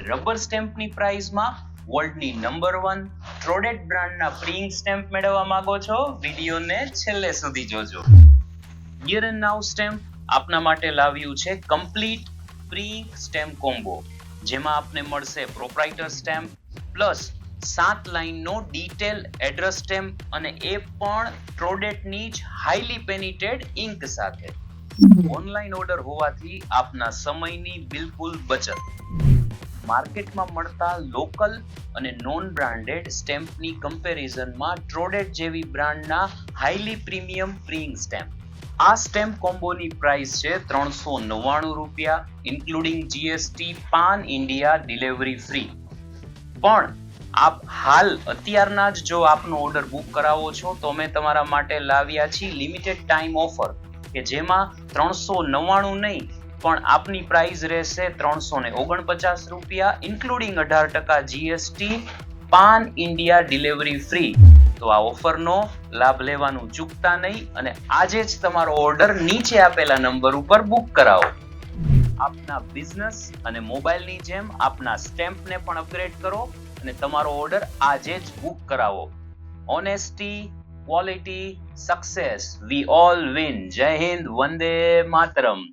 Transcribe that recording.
Rubber સ્ટેમ્પની પ્રાઇસમાં વર્લ્ડની number 1 ટ્રોડેટ બ્રાન્ડના pre stamp મેળવવા માંગો છો? વિડીયોને છેલ્લે સુધી જોજો. હિયર એન્ડ નાઉ સ્ટેમ્પ આપના માટે લાવ્યું છે કમ્પ્લીટ પ્રી સ્ટેમ્પ કોમ્બો, જેમાં આપને મળશે પ્રોપ્રાઇટર સ્ટેમ્પ પ્લસ 7 લાઇનનો ડિટેલ એડ્રેસ સ્ટેમ્પ, અને એ પણ ટ્રોડેટની જ હાઈલી પેનિટેડ ઇંક સાથે. ઓનલાઈન ઓર્ડર હોવાથી આપના સમયની બિલકુલ બચત. માર્કેટમાં મળતા લોકલ અને નોન બ્રાન્ડેડ સ્ટેમ્પની કમ્પેરિઝનમાં ટ્રોડેટ જેવી બ્રાન્ડના હાઈલી પ્રીમિયમ પ્રીઇંક સ્ટેમ્પ. આ સ્ટેમ્પ કોમ્બોની પ્રાઇસ છે 399 રૂપિયા, ઇન્ક્લુડિંગ જીએસટી, પાન ઇન્ડિયા ડિલિવરી ફ્રી. પણ આપ હાલ અત્યારના જ જો આપનો ઓર્ડર બુક કરાવો છો તો અમે તમારા માટે લાવ્યા છીએ લિમિટેડ ટાઈમ ઓફર, કે જેમાં 399 નહીં પણ આપની પ્રાઇસ રહેશે 349 રૂપિયા, ઇન્ક્લુડિંગ 18% જીએસટી, પાન ઇન્ડિયા ડિલિવરી ફ્રી. તો આ ઓફરનો લાભ લેવાનું ચૂકતા નહીં, અને આજે જ તમારો ઓર્ડર નીચે આપેલા નંબર ઉપર બુક કરાવો. આપના બિઝનેસ અને મોબાઈલની જેમ આપના સ્ટેમ્પને પણ અપગ્રેડ કરો અને તમારો ઓર્ડર આજે જ બુક કરાવો. Honesty, quality, success, we all win. જય હિન્દ, વંદે માતરમ.